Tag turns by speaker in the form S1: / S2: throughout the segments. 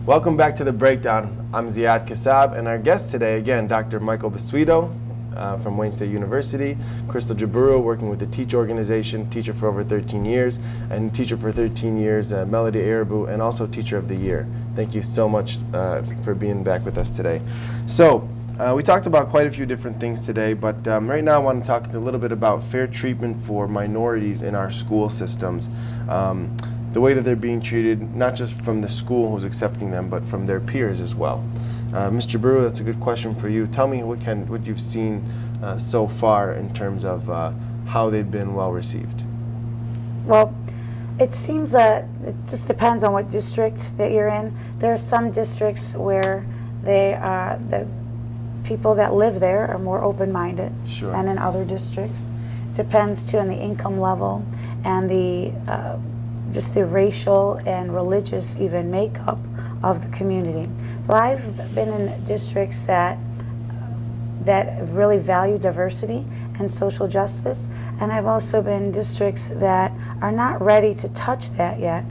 S1: Welcome back to The Breakdown. I'm Ziad Kassab, and our guest today, again, Dr. Michael Basuito from Wayne State University, Crystal Jabiru, working with the Teach organization, teacher for over 13 years, and teacher for 13 years, Melody Arabu, and also Teacher of the Year. Thank you so much for being back with us today. So, we talked about quite a few different things today, but right now I want to talk a little bit about fair treatment for minorities in our school systems. The way that they're being treated, not just from the school who's accepting them, but from their peers as well. Ms. Jabiru, that's a good question for you. Tell me what you've seen so far in terms of how they've been well received.
S2: Well, it seems that it just depends on what district that you're in. There are some districts where the people that live there are more open-minded than in other districts. Depends too on the income level and the just the racial and religious even makeup of the community. So I've been in districts that really value diversity and social justice, and I've also been in districts that are not ready to touch that yet.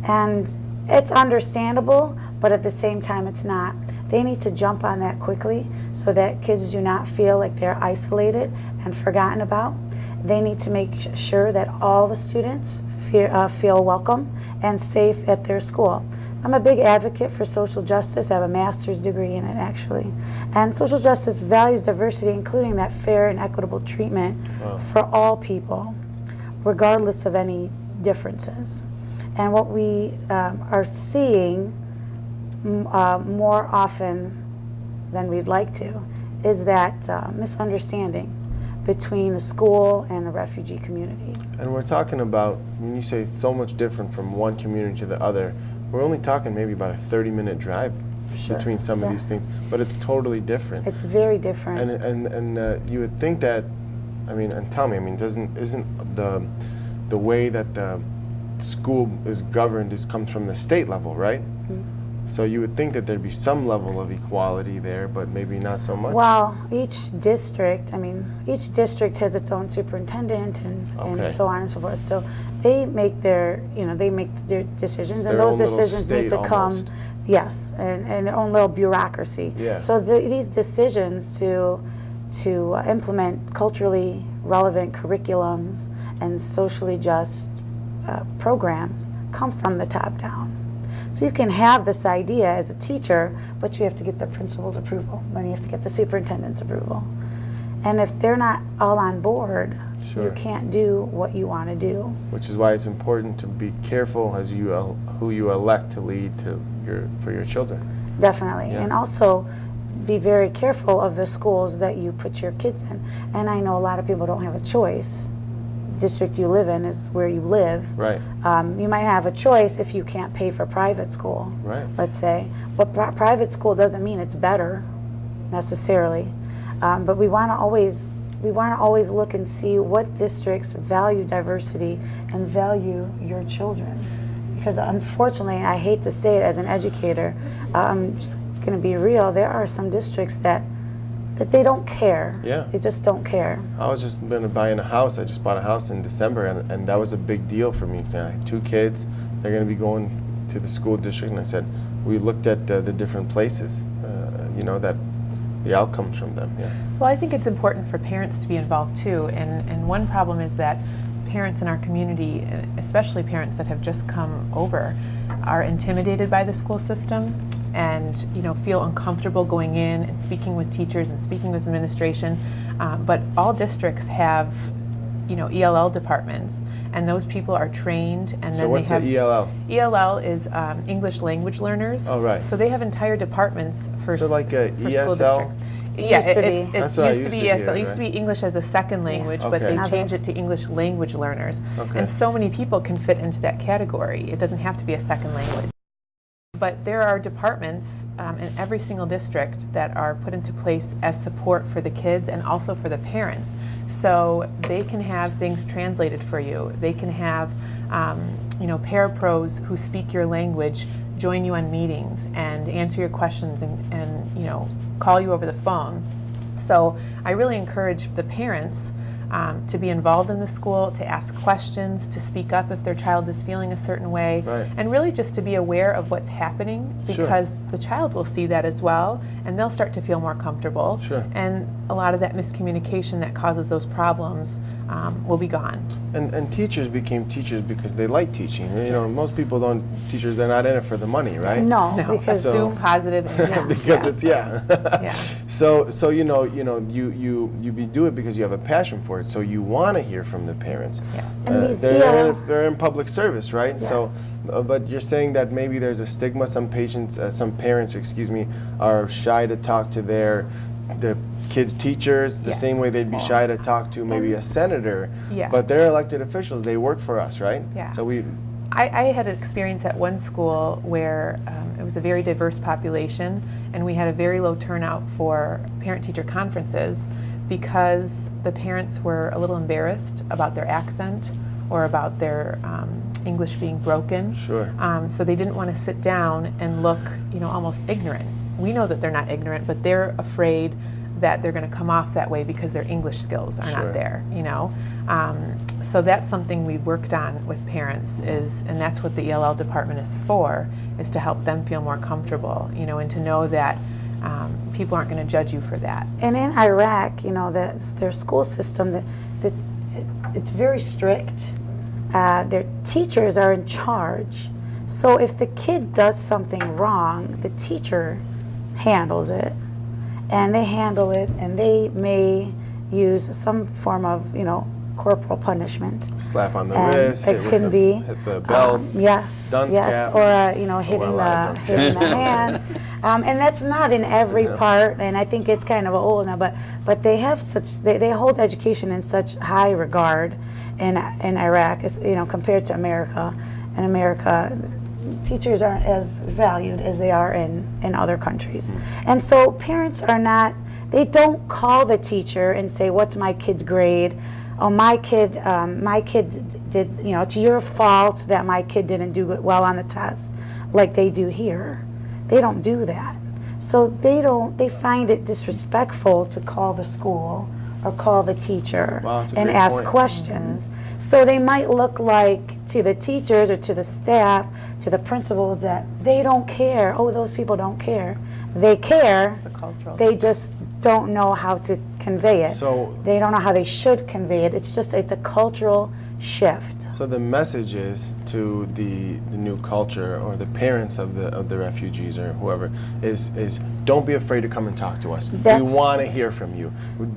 S2: And it's understandable, but at the same time it's not. They need to jump on that quickly so that kids do not feel like they're isolated and forgotten about. They need to make sure that all the students feel welcome and safe at their school. I'm a big advocate for social justice. I have a master's degree in it, actually. And social justice values diversity, including that fair and equitable treatment for all people, regardless of any differences. And what we are seeing more often than we'd like to is that misunderstanding between the school and the refugee community.
S1: And we're talking about, when you say it's so much different from one community to the other, we're only talking maybe about a 30-minute drive between some of these things, but it's totally different.
S2: It's very different.
S1: And you would think that, I mean, and tell me, I mean, isn't the way that the school is governed comes from the state level, right? So you would think that there'd be some level of equality there, but maybe not so much?
S2: Well, each district has its own superintendent and so on and so forth. So they make their decisions, and those decisions need to come, yes, and their own little bureaucracy.
S1: Yeah.
S2: So these decisions to implement culturally relevant curriculums and socially just programs come from the top down. So you can have this idea as a teacher, but you have to get the principal's approval, then you have to get the superintendent's approval. And if they're not all on board, you can't do what you want to do. Which
S1: is why it's important to be careful as who you elect to lead for your children.
S2: Definitely, and also be very careful of the schools that you put your kids in. And I know a lot of people don't have a choice. District you live in is where you live.
S1: Right.
S2: You might have a choice if you can't pay for private school, let's say, but private school doesn't mean it's better necessarily. But we want to always look and see what districts value diversity and value your children, because unfortunately, I hate to say it as an educator, I'm just going to be real. There are some districts that they don't care.
S1: Yeah.
S2: They just don't care.
S1: I was just buying a house. I just bought a house in December, and that was a big deal for me. I had 2 kids. They're going to be going to the school district, and I said, we looked at the different places, that the outcomes from them. Yeah.
S3: Well, I think it's important for parents to be involved too, and one problem is that parents in our community, especially parents that have just come over, are intimidated by the school system and feel uncomfortable going in and speaking with teachers and speaking with administration. But all districts have ELL departments, and those people are trained, and
S1: so
S3: then
S1: what's
S3: they have
S1: the ELL?
S3: ELL is English language learners.
S1: Oh, right.
S3: So they have entire departments for
S1: like a
S3: for
S1: ESL?
S3: School districts.
S2: Yeah,
S3: it used to be ESL.
S1: Hear,
S3: It used to be English as a second language, but they changed it to English language learners. And so many people can fit into that category. It doesn't have to be a second language. But there are departments in every single district that are put into place as support for the kids and also for the parents. So they can have things translated for you. They can have parapros who speak your language join you on meetings and answer your questions and call you over the phone. So I really encourage the parents to be involved in the school, to ask questions, to speak up if their child is feeling a certain way, and really just to be aware of what's happening, because the child will see that as well, and they'll start to feel more comfortable. And a lot of that miscommunication that causes those problems will be gone.
S1: And teachers became teachers because they like teaching. You know, most people don't, teachers, they're not in it for the money, right?
S2: No,
S3: because assume positive intent.
S1: Because it's So you know, you do it because you have a passion for it. So you want to hear from the parents.
S2: And
S1: they're in public service, right? So, but you're saying that maybe there's a stigma. Some parents, are shy to talk to the kids' teachers the same way they'd be shy to talk to maybe a senator. But they're elected officials. They work for us, right? So
S3: I had an experience at one school where it was a very diverse population, and we had a very low turnout for parent-teacher conferences because the parents were a little embarrassed about their accent or about their English being broken. So they didn't want to sit down and look, almost ignorant. We know that they're not ignorant, but they're afraid that they're going to come off that way because their English skills are not there, So that's something we worked on with parents, and that's what the ELL department is for, is to help them feel more comfortable, and to know that people aren't going to judge you for that.
S2: And in Iraq, their school system, it's very strict. Their teachers are in charge. So if the kid does something wrong, the teacher handles it. And they handle it, and they may use some form of, corporal punishment.
S1: Slap on the wrist.
S2: It can be
S1: hit the belt.
S2: Yes,
S1: cap.
S2: Or hitting the hand. And that's not in every part. And I think it's kind of old now. But they have they hold education in such high regard in Iraq, compared to America. In America, teachers aren't as valued as they are in other countries. And so parents they don't call the teacher and say, what's my kid's grade? Oh, my kid did, it's your fault that my kid didn't do well on the test, like they do here. They don't do that. So they find it disrespectful to call the school or call the teacher and ask questions. So they might look like to the teachers or to the staff, to the principals, that they don't care. Oh, those people don't care. They care.
S3: It's a cultural
S2: they just don't know how to convey it.
S1: So
S2: they don't know how they should convey it. It's a cultural shift.
S1: So the message is to the new culture, or the parents of the refugees or whoever, is don't be afraid to come and talk to us. We want to hear from you.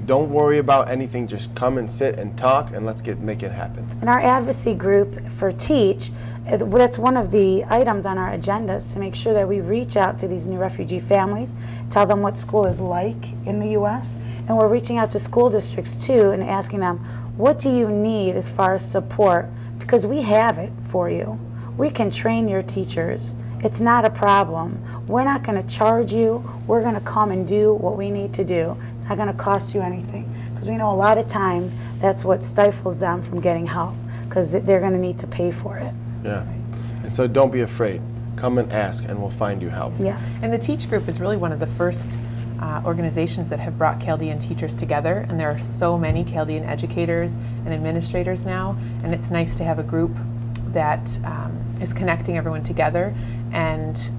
S1: Don't worry about anything. Just come and sit and talk, and let's make it happen.
S2: In our advocacy group for Teach, that's one of the items on our agendas, to make sure that we reach out to these new refugee families, tell them what school is like in the U.S., and we're reaching out to school districts too and asking them, what do you need as far as support? Because we have it for you. We can train your teachers. It's not a problem. We're not going to charge you. We're going to come and do what we need to do. It's not going to cost you anything. Because we know a lot of times that's what stifles them from getting help, because they're going to need to pay for it.
S1: Yeah. And so don't be afraid. Come and ask, and we'll find you help.
S2: Yes.
S3: And the Teach Group is really one of the first organizations that have brought Chaldean teachers together, and there are so many Chaldean educators and administrators now, and it's nice to have a group that is connecting everyone together, and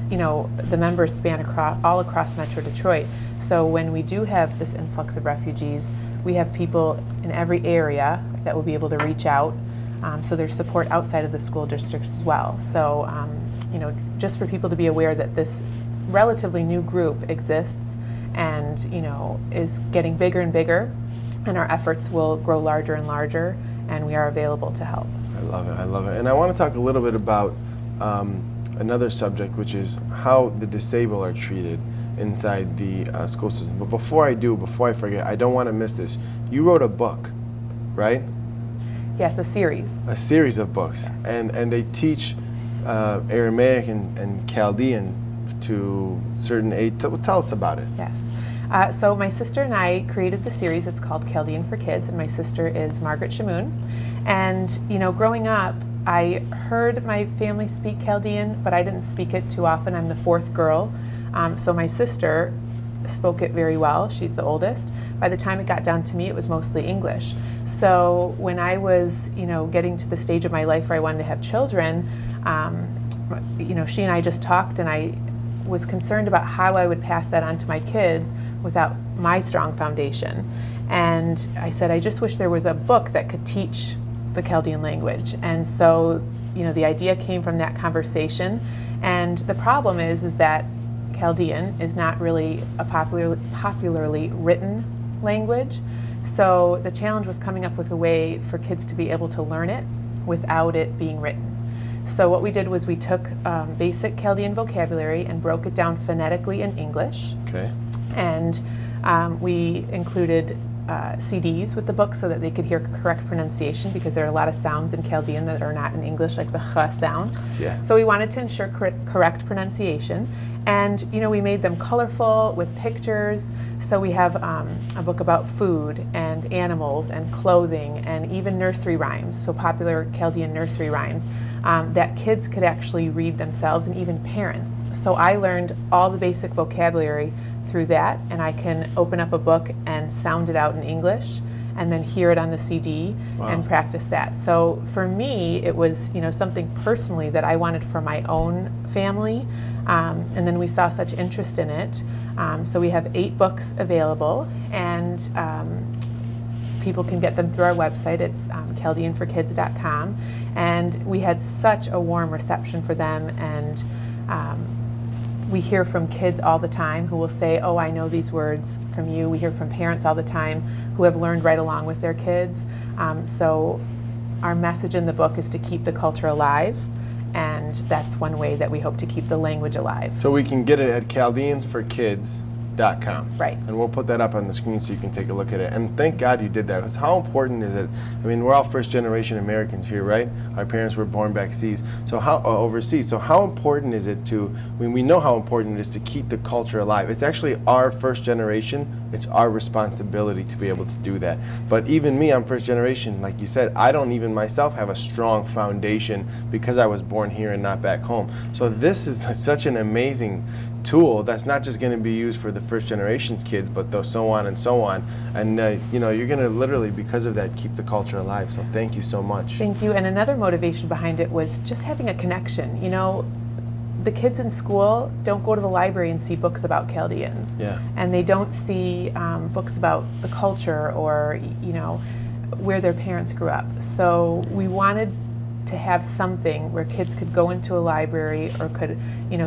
S3: the members span all across Metro Detroit. So when we do have this influx of refugees, we have people in every area that will be able to reach out. So there's support outside of the school districts as well. So just for people to be aware that this relatively new group exists and is getting bigger and bigger, and our efforts will grow larger and larger, and we are available to help.
S1: I love it. And I want to talk a little bit about another subject, which is how the disabled are treated inside the school system. But before I forget, I don't want to miss this. You wrote a book, right?
S3: Yes, a series.
S1: A series of books. Yes. And they teach Aramaic and Chaldean to certain age. Tell us about it.
S3: Yes. So my sister and I created the series. It's called Chaldean for Kids, and my sister is Margaret Shamoon. And growing up, I heard my family speak Chaldean, but I didn't speak it too often. I'm the fourth girl. So my sister spoke it very well. She's the oldest. By the time it got down to me, it was mostly English. So when I was, getting to the stage of my life where I wanted to have children, she and I just talked, and I was concerned about how I would pass that on to my kids without my strong foundation. And I said, I just wish there was a book that could teach the Chaldean language. And so, the idea came from that conversation. And the problem is that Chaldean is not really a popularly written language. So the challenge was coming up with a way for kids to be able to learn it without it being written. So what we did was we took basic Chaldean vocabulary and broke it down phonetically in English.
S1: Okay.
S3: And we included CDs with the book so that they could hear correct pronunciation, because there are a lot of sounds in Chaldean that are not in English, like the ch sound.
S1: Yeah.
S3: So we wanted to ensure correct pronunciation. And we made them colorful with pictures. So we have a book about food and animals and clothing and even nursery rhymes, so popular Chaldean nursery rhymes that kids could actually read themselves, and even parents. So I learned all the basic vocabulary through that, and I can open up a book and sound it out in English and then hear it on the CD.
S1: Wow.
S3: And practice that. So for me, it was something personally that I wanted for my own family, and then we saw such interest in it. So we have 8 books available, and people can get them through our website. It's chaldeanforkids.com, and we had such a warm reception for them. And we hear from kids all the time who will say, oh, I know these words from you. We hear from parents all the time who have learned right along with their kids. So our message in the book is to keep the culture alive, and that's one way that we hope to keep the language alive.
S1: So we can get it at chaldeansforkids.com.
S3: Right.
S1: And we'll put that up on the screen so you can take a look at it. And thank God you did that, because how important is it? I mean, we're all first generation Americans here, right? Our parents were born overseas. So how important is it we know how important it is to keep the culture alive. It's actually our first generation. It's our responsibility to be able to do that. But even me, I'm first generation. Like you said, I don't even myself have a strong foundation because I was born here and not back home. So this is such an amazing tool that's not just going to be used for the first generation's kids, but so on and so on. And you're going to literally, because of that, keep the culture alive. So thank you so much.
S3: Thank you. And another motivation behind it was just having a connection. The kids in school don't go to the library and see books about Chaldeans.
S1: Yeah.
S3: And they don't see books about the culture or where their parents grew up. So we wanted to have something where kids could go into a library or could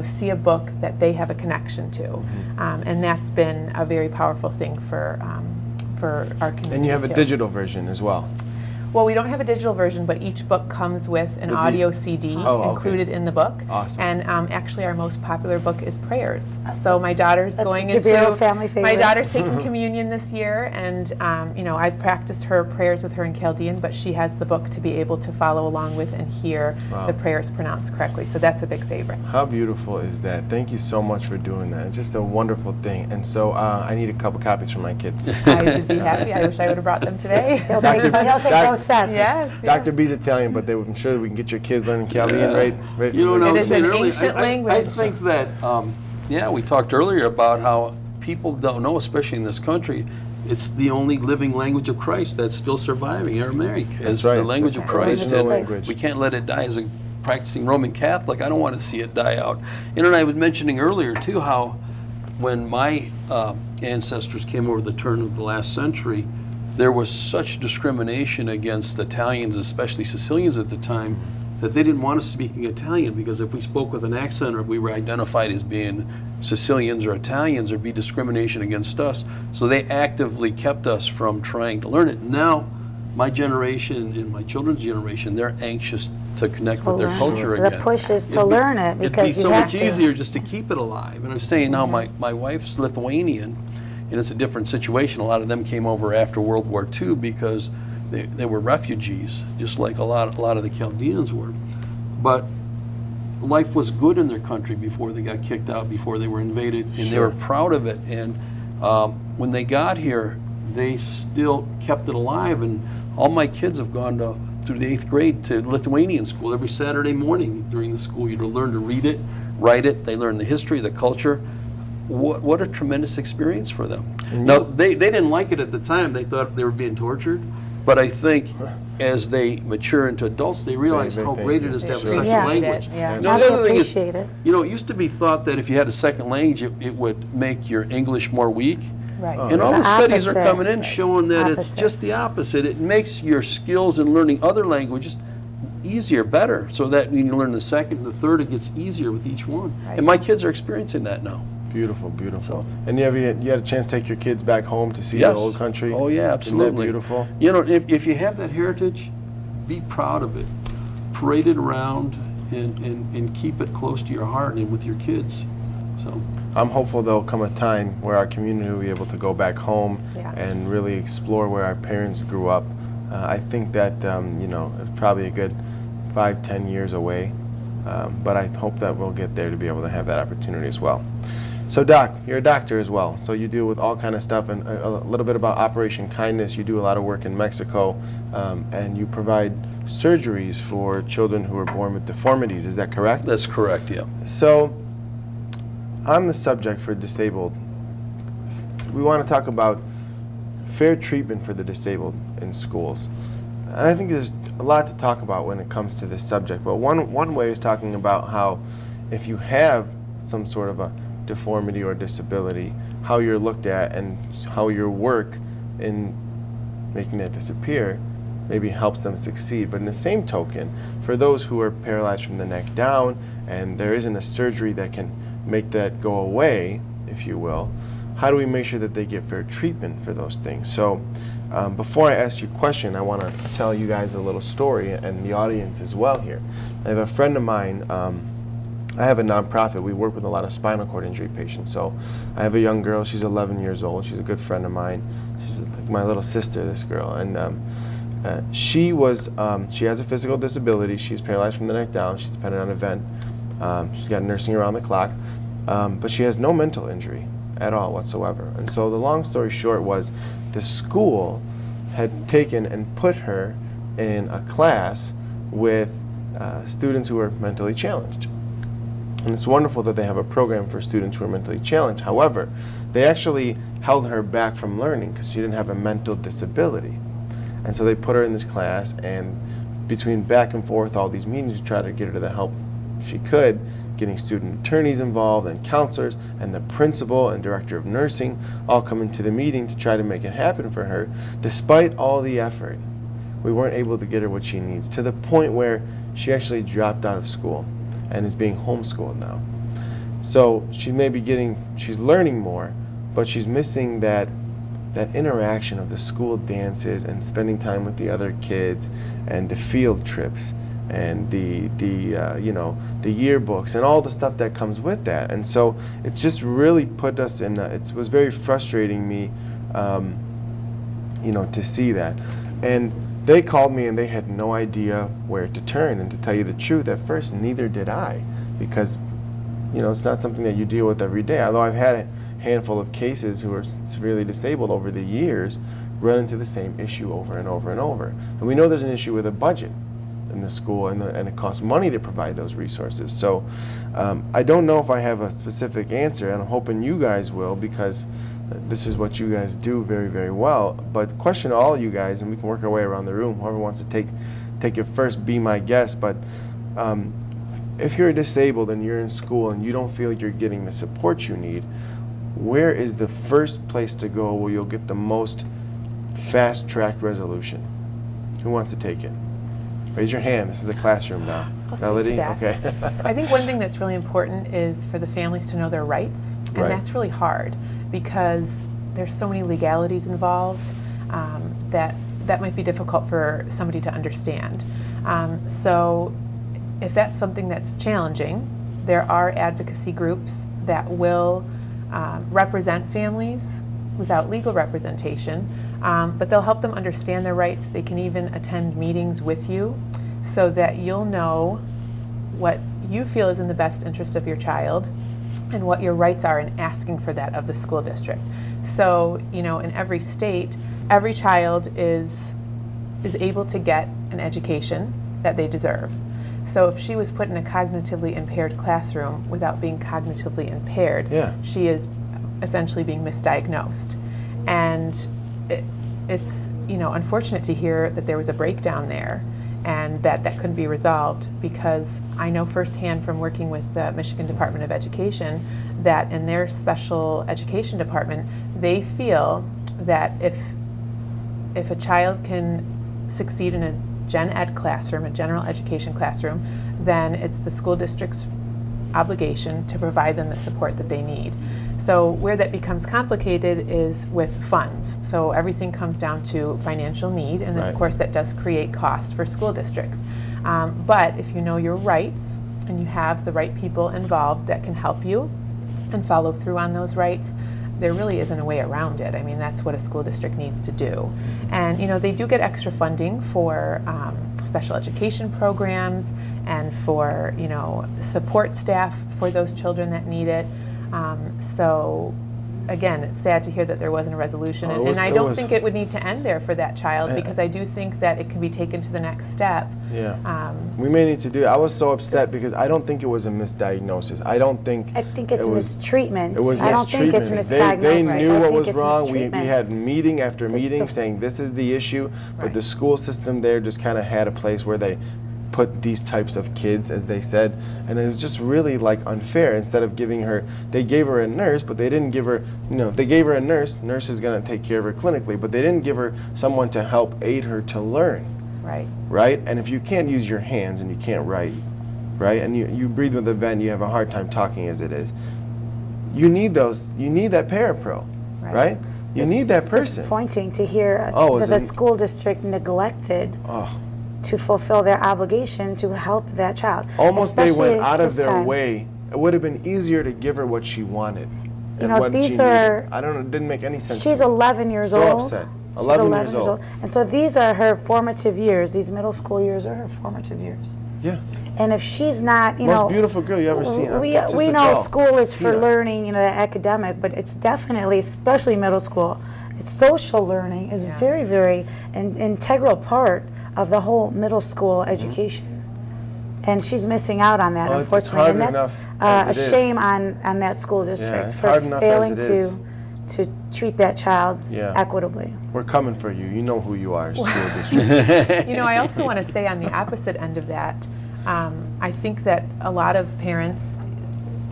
S3: see a book that they have a connection to. Mm-hmm. And that's been a very powerful thing for our community.
S1: And you have
S3: too.
S1: a digital version as well.
S3: Well, we don't have a digital version, but each book comes with an audio CD included in the book.
S1: Awesome.
S3: And actually, our most popular book is prayers. So my daughter's
S2: That's
S3: going
S2: Jabiro
S3: into
S2: family favorite.
S3: my daughter's taking communion this year, and I've practiced her prayers with her in Chaldean, but she has the book to be able to follow along with and hear the prayers pronounced correctly. So that's a big favorite.
S1: How beautiful is that? Thank you so much for doing that. It's just a wonderful thing. And so I need a couple copies for my kids.
S3: I would be happy. I wish I would have brought them today.
S2: He'll take those sets.
S3: Yes.
S1: Dr. B's Italian, but I'm sure that we can get your kids learning Chaldean right
S3: It is an ancient language.
S4: I think that, we talked earlier about how people don't know, especially in this country, it's the only living language of Christ that's still surviving. Aramaic is the language of Christ, and we can't let it die. As a practicing Roman Catholic, I don't want to see it die out. And I was mentioning earlier, too, how when my ancestors came over the turn of the last century, there was such discrimination against Italians, especially Sicilians at the time, that they didn't want us speaking Italian, because if we spoke with an accent or if we were identified as being Sicilians or Italians, there'd be discrimination against us. So they actively kept us from trying to learn it. Now, my generation and my children's generation, they're anxious to connect with their culture again.
S2: The push is to learn it, because
S4: it'd be so much easier just to keep it alive. And I'm saying now, my wife's Lithuanian, and it's a different situation. A lot of them came over after World War II because they were refugees, just like a lot of the Chaldeans were. But life was good in their country before they got kicked out, before they were invaded, and they were proud of it. And when they got here, they still kept it alive. And all my kids have gone through the 8th grade to Lithuanian school every Saturday morning during the school year to learn to read it, write it. They learn the history, the culture. what a tremendous experience for them. Now, they didn't like it at the time. They thought they were being tortured. But I think as they mature into adults, they realize how great it is to have a second language.
S3: Yeah.
S2: Now they appreciate it.
S4: You know, it used to be thought that if you had a second language, it would make your English more weak.
S3: Right.
S4: And all the studies are
S2: opposite.
S4: coming in showing that it's
S2: Opposite.
S4: just the opposite. It makes your skills in learning other languages easier, better, so that when you learn the second and the third, it gets easier with each one.
S3: Right.
S4: And my kids are experiencing that now.
S1: Beautiful, beautiful.
S4: So-
S1: And you had a chance to take your kids back home to see
S4: Yes.
S1: the old country?
S4: Oh, yeah, absolutely.
S1: Isn't that beautiful?
S4: You know, if you have that heritage, be proud of it. Parade it around and keep it close to your heart and with your kids. So
S1: I'm hopeful there'll come a time where our community will be able to go back home and really explore where our parents grew up. I think that, it's probably a good 5-10 years away, but I hope that we'll get there to be able to have that opportunity as well. So Doc, you're a doctor as well, so you deal with all kind of stuff, and a little bit about Operation Kindness. You do a lot of work in Mexico, and you provide surgeries for children who are born with deformities. Is that correct?
S4: that's correct, yeah.
S1: So, on the subject for disabled, we want to talk about fair treatment for the disabled in schools. And I think there's a lot to talk about when it comes to this subject, but one way is talking about how if you have some sort of a deformity or disability, how you're looked at and how your work in making that disappear maybe helps them succeed. But in the same token, for those who are paralyzed from the neck down and there isn't a surgery that can make that go away, if you will, how do we make sure that they get fair treatment for those things? So before I ask you a question, I want to tell you guys a little story and the audience as well here. I have a friend of mine, I have a nonprofit. We work with a lot of spinal cord injury patients. So I have a young girl, she's 11 years old. She's a good friend of mine. She's like my little sister, this girl. And she has a physical disability. She's paralyzed from the neck down. She's dependent on a vent. She's got nursing around the clock. But she has no mental injury at all whatsoever. And so the long story short was the school had taken and put her in a class with students who are mentally challenged. And it's wonderful that they have a program for students who are mentally challenged. However, they actually held her back from learning because she didn't have a mental disability. And so they put her in this class, and between back and forth, all these meetings to try to get her to the help she could, getting student attorneys involved and counselors and the principal and director of nursing all come into the meeting to try to make it happen for her. Despite all the effort, we weren't able to get her what she needs, to the point where she actually dropped out of school and is being homeschooled now. So she may be she's learning more, but she's missing that interaction of the school dances and spending time with the other kids and the field trips and the yearbooks and all the stuff that comes with that. And so it's just really put us in it was very frustrating me to see that. And they called me and they had no idea where to turn, and to tell you the truth, at first neither did I, because it's not something that you deal with every day. Although I've had a handful of cases who are severely disabled over the years run into the same issue over and over and over. And we know there's an issue with a budget in the school, and it costs money to provide those resources. So I don't know if I have a specific answer, and I'm hoping you guys will, because this is what you guys do very, very well. But question to all you guys, and we can work our way around the room, whoever wants to take it first, be my guest. But if you're disabled and you're in school and you don't feel you're getting the support you need, where is the first place to go where you'll get the most fast-track resolution? Who wants to take it? Raise your hand. This is a classroom now.
S3: I'll
S1: Melody?
S3: speak to that.
S1: Okay.
S3: I think one thing that's really important is for the families to know their rights, and
S1: Right.
S3: that's really hard because there's so many legalities involved that might be difficult for somebody to understand. So if that's something that's challenging, there are advocacy groups that will represent families without legal representation, but they'll help them understand their rights. They can even attend meetings with you so that you'll know what you feel is in the best interest of your child and what your rights are in asking for that of the school district. So, in every state, every child is able to get an education that they deserve. So if she was put in a cognitively impaired classroom without being cognitively impaired, she is essentially being misdiagnosed. And it's, you know, unfortunate to hear that there was a breakdown there and that couldn't be resolved, because I know firsthand from working with the Michigan Department of Education that in their special education department, they feel that if a child can succeed in a gen ed classroom, a general education classroom, then it's the school district's obligation to provide them the support that they need. So where that becomes complicated is with funds. So everything comes down to financial need, and of course that does create cost for school districts. But if you know your rights and you have the right people involved that can help you and follow through on those rights, there really isn't a way around it. I mean, that's what a school district needs to do. And you know, they do get extra funding for special education programs and for, you know, support staff for those children that need it. So again, it's sad to hear that there wasn't a resolution, and I don't think it would need to end there for that child, because I do think that it can be taken to the next step.
S1: We may need to do it. I was so upset because I don't think it was a misdiagnosis. I think
S2: it's mistreatment.
S1: It was
S2: I don't think it's misdiagnosis.
S1: They knew what was wrong. We had meeting after meeting saying this is the issue, but the school system there just kind of had a place where they put these types of kids, as they said, and it was just really like unfair. Instead of giving her, they gave her a nurse, but they didn't give her, you know, they gave her a nurse is going to take care of her clinically, but they didn't give her someone to help aid her to learn. Right? And if you can't use your hands and you can't write, right, and you breathe with a vent, you have a hard time talking as it is, you need that parapro, right? You need that person.
S2: Disappointing to hear that the school district neglected to fulfill their obligation to help that child.
S1: Almost they went out of their way. It would have been easier to give her what she wanted.
S2: You know, these are,
S1: I don't know, it didn't make any sense.
S2: She's 11 years old.
S1: So upset. 11 years old.
S2: And so these are her formative years. These middle school years are her formative years.
S1: Yeah.
S2: And if she's not, you know,
S1: most beautiful girl you ever seen.
S2: We know school is for learning, you know, the academic, but it's definitely, especially middle school, it's social learning is very, very an integral part of the whole middle school education. And she's missing out on that, unfortunately. And that's a shame on that school district for failing to treat that child equitably.
S1: We're coming for you. You know who you are, school district.
S3: You know, I also want to say on the opposite end of that, I think that a lot of parents,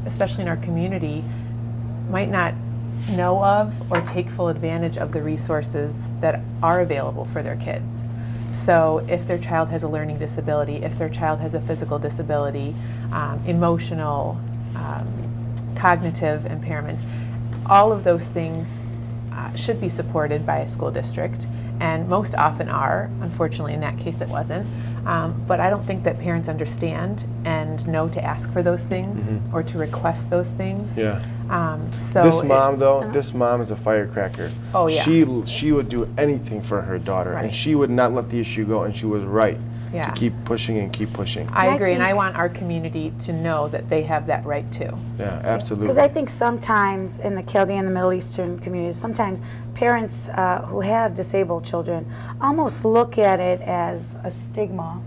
S3: especially in our community, might not know of or take full advantage of the resources that are available for their kids. So if their child has a learning disability, if their child has a physical disability, emotional, cognitive impairments, all of those things should be supported by a school district, and most often are. Unfortunately, in that case it wasn't. But I don't think that parents understand and know to ask for those things or to request those things. So
S1: this mom is a firecracker.
S3: Oh yeah.
S1: She would do anything for her daughter, and she would not let the issue go, and she was right to keep pushing and keep pushing.
S3: I agree, and I want our community to know that they have that right too.
S1: Yeah, absolutely.
S2: Because I think sometimes in the Chaldean and the Middle Eastern communities, sometimes parents who have disabled children almost look at it as a stigma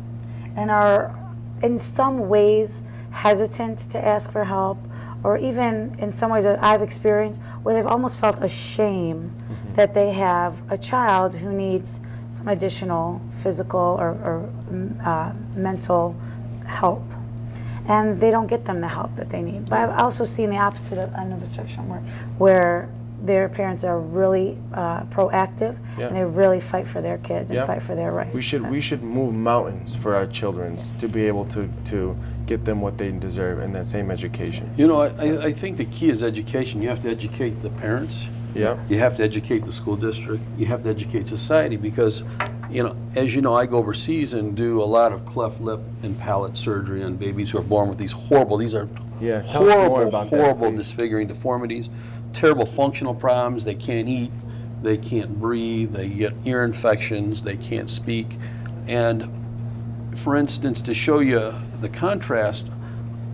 S2: and are in some ways hesitant to ask for help, or even in some ways that I've experienced where they've almost felt ashamed that they have a child who needs some additional physical or mental help, and they don't get them the help that they need. But I've also seen the opposite end of the spectrum where their parents are really proactive and they really fight for their kids and fight for their rights.
S1: We should move mountains for our children to be able to get them what they deserve in that same education.
S4: You know, I think the key is education. You have to educate the parents. You have to educate the school district. You have to educate society, because, you know, as you know, I go overseas and do a lot of cleft lip and palate surgery on babies who are born with these horrible, horrible disfiguring deformities, terrible functional problems. They can't eat, they can't breathe, they get ear infections, they can't speak. And for instance, to show you the contrast,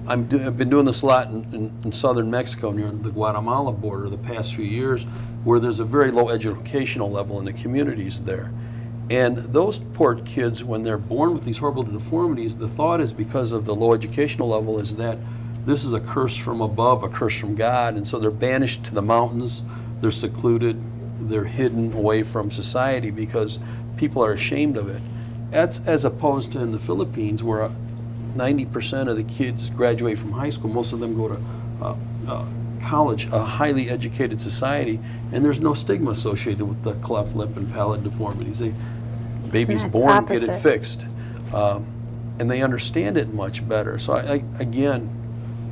S4: I've been doing this a lot in southern Mexico near the Guatemala border the past few years, where there's a very low educational level in the communities there. And those poor kids, when they're born with these horrible deformities, the thought is because of the low educational level is that this is a curse from above, a curse from God, and so they're banished to the mountains, they're secluded, they're hidden away from society because people are ashamed of it. That's as opposed to in the Philippines where 90% of the kids graduate from high school, most of them go to college, a highly educated society, and there's no stigma associated with the cleft lip and palate deformities. Babies born
S2: opposite.
S4: get it fixed, and they understand it much better. So I again,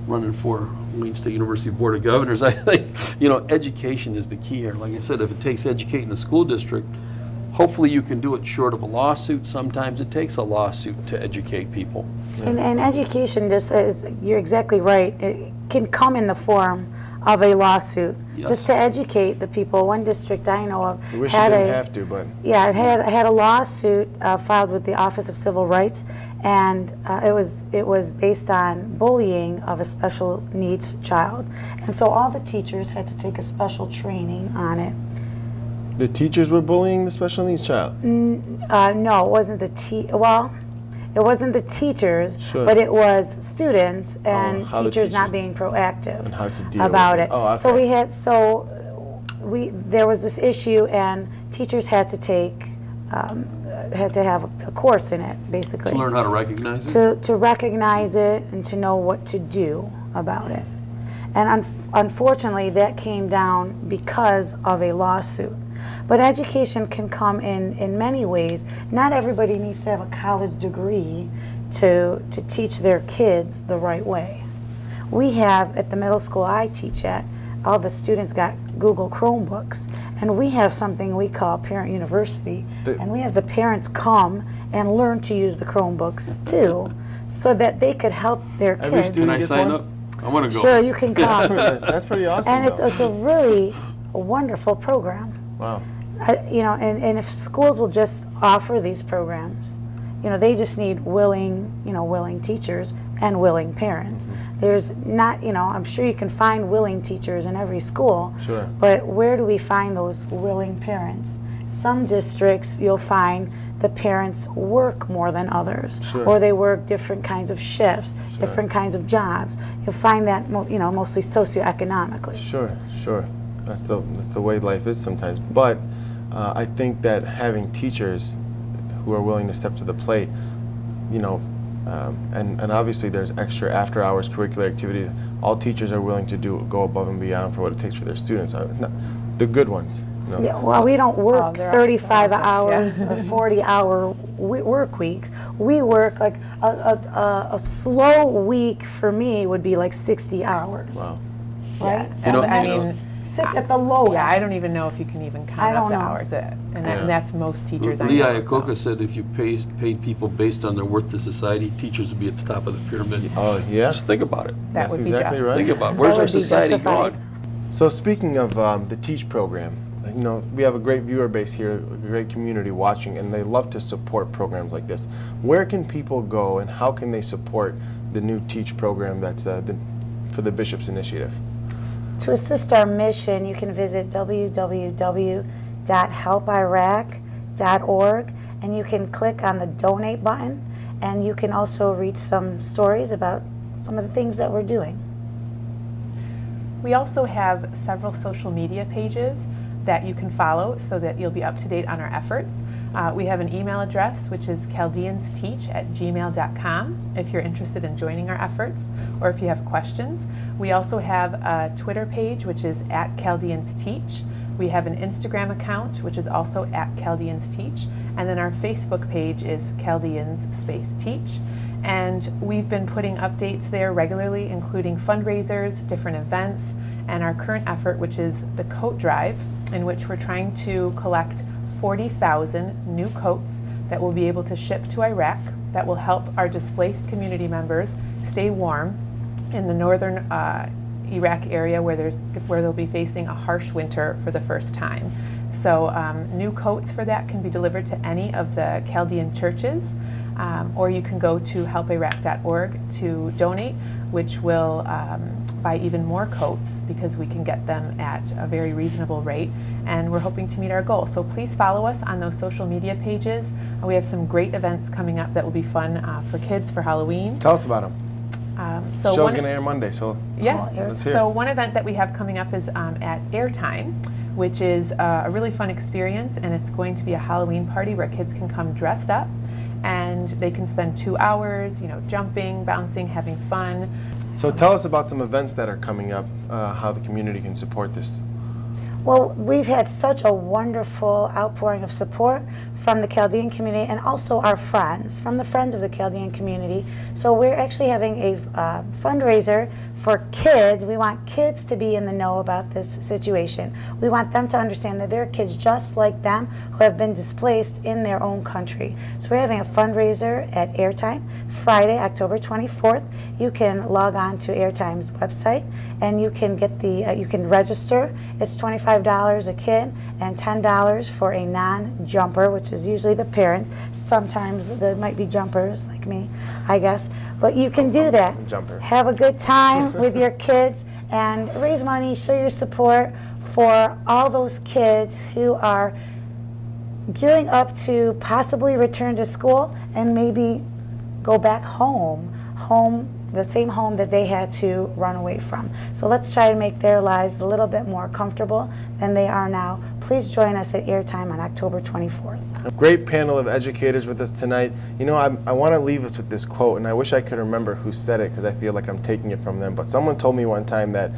S4: running for Wayne State University Board of Governors, I think, you know, education is the key here. Like I said, if it takes educating the school district, hopefully you can do it short of a lawsuit. Sometimes it takes a lawsuit to educate people.
S2: And education, just you're exactly right, it can come in the form of a lawsuit,
S4: Yes.
S2: just to educate the people. One district I know of
S1: I wish
S2: had
S1: you didn't have to, but
S2: Yeah, it had a lawsuit filed with the Office of Civil Rights, and it was based on bullying of a special needs child, and so all the teachers had to take a special training on it.
S1: the teachers were bullying the special needs child.
S2: No, it wasn't it wasn't the teachers,
S1: Sure.
S2: but it was students and
S1: how the
S2: teachers not
S1: teachers-
S2: being proactive
S1: And how to deal
S2: about
S1: with
S2: it.
S1: it. Oh,
S2: So
S1: okay.
S2: there was this issue, and teachers had to take had to have a course in it, basically,
S4: To learn how to recognize it.
S2: to recognize it and to know what to do about it. And unfortunately, that came down because of a lawsuit. But education can come in many ways. Not everybody needs to have a college degree to teach their kids the right way. We have, at the middle school I teach at, all the students got Google Chromebooks, and we have something we call Parent University, and we have the parents come and learn to use the Chromebooks too, so that they could help their
S1: Every
S2: kids.
S1: student
S4: Can I
S1: gets
S4: sign
S1: one?
S4: up? I want to go.
S2: Sure, you can come.
S1: That's pretty awesome.
S2: And
S1: though.
S2: it's a really wonderful program.
S1: Wow.
S2: You know, and if schools will just offer these programs, you know, they just need willing teachers and willing parents.
S1: Mm-hmm.
S2: There's not, you know, I'm sure you can find willing teachers in every school.
S1: Sure.
S2: But where do we find those willing parents? Some districts you'll find the parents work more than others,
S1: Sure.
S2: or they work different kinds of shifts, different kinds of jobs. You'll find that, you know, mostly socioeconomically.
S1: Sure. That's the way life is sometimes. But I think that having teachers who are willing to step to the plate, you know, and obviously there's extra after-hours curricular activities. All teachers are willing to go above and beyond for what it takes for their students. The good ones. You know.
S2: Yeah, well, we don't work
S3: they're
S2: 35
S3: awesome.
S2: hours or 40-hour work weeks. We work like a slow week for me would be like 60 hours.
S1: Wow.
S2: Right?
S4: You know,
S3: I
S4: you know,
S3: mean,
S2: Six at the low
S3: yeah,
S2: end.
S3: I don't even know if you can even
S2: I
S3: count up
S2: don't
S3: the
S2: know.
S3: hours, and
S1: Yeah.
S3: that's most teachers I
S4: Lee
S3: know. so.
S4: Iacocca said if you paid people based on their worth to society, teachers would be at the top of the pyramid.
S1: Oh, yeah.
S4: Just think about it.
S3: That
S1: That's
S3: would be
S1: exactly
S3: just.
S1: right.
S4: Think about it. Where's
S2: That
S4: our
S2: would be
S4: society
S2: justified.
S4: going?
S1: So speaking of the TEACH program, you know, we have a great viewer base here, a great community watching, and they love to support programs like this. Where can people go, and how can they support the new TEACH program that's for the Bishops Initiative?
S2: To assist our mission, you can visit www.helpiraq.org, and you can click on the donate button, and you can also read some stories about some of the things that we're doing.
S3: We also have several social media pages that you can follow so that you'll be up to date on our efforts. We have an email address, which is chaldeansteach@gmail.com, if you're interested in joining our efforts or if you have questions. We also have a Twitter page, which is @chaldeansteach. We have an Instagram account, which is also @chaldeansteach. And then our Facebook page is Chaldeans_Teach. And we've been putting updates there regularly, including fundraisers, different events, and our current effort, which is the coat drive, in which we're trying to collect 40,000 new coats that we'll be able to ship to Iraq that will help our displaced community members stay warm in the northern Iraq area where they'll be facing a harsh winter for the first time. So new coats for that can be delivered to any of the Chaldean churches. or you can go to helpiraq.org to donate, which will buy even more coats because we can get them at a very reasonable rate, and we're hoping to meet our goal. So please follow us on those social media pages. We have some great events coming up that will be fun for kids for Halloween.
S1: Tell us about them.
S3: So
S1: show's going to air Monday, so
S3: yes.
S1: Let's hear.
S3: So one event that we have coming up is at Airtime, which is a really fun experience, and it's going to be a Halloween party where kids can come dressed up, and they can spend 2 hours, jumping, bouncing, having fun.
S1: So tell us about some events that are coming up, how the community can support this.
S2: Well, we've had such a wonderful outpouring of support from the Chaldean community and also our friends, from the friends of the Chaldean community. So we're actually having a fundraiser for kids. We want kids to be in the know about this situation. We want them to understand that there are kids just like them who have been displaced in their own country. So we're having a fundraiser at Airtime, Friday, October 24th. You can log on to Airtime's website and you can get you can register. It's $25 a kid and $10 for a non-jumper, which is usually the parent. Sometimes there might be jumpers like me, I guess. But you can do that.
S1: Jumper.
S2: Have a good time with your kids and raise money, show your support for all those kids who are gearing up to possibly return to school and maybe go back home, the same home that they had to run away from. So let's try to make their lives a little bit more comfortable than they are now. Please join us at Airtime on October 24th.
S1: A great panel of educators with us tonight. I want to leave us with this quote, and I wish I could remember who said it because I feel like I'm taking it from them, but someone told me one time that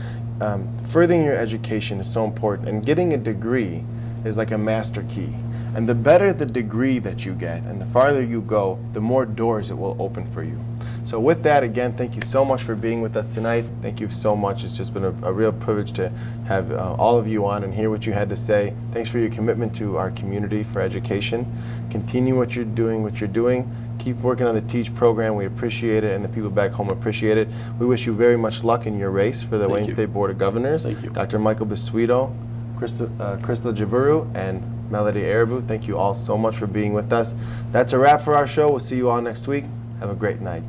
S1: furthering your education is so important, and getting a degree is like a master key. And the better the degree that you get and the farther you go, the more doors it will open for you. So with that, again, thank you so much for being with us tonight. Thank you so much. It's just been a real privilege to have all of you on and hear what you had to say. Thanks for your commitment to our community for education. Continue what you're doing. Keep working on the TEACH program. We appreciate it, and the people back home appreciate it. We wish you very much luck in your race for the Wayne State Board of Governors.
S4: Thank you.
S1: Dr. Michael Basuido, Crystal Jabiru, and Melody Arabu, thank you all so much for being with us. That's a wrap for our show. We'll see you all next week. Have a great night.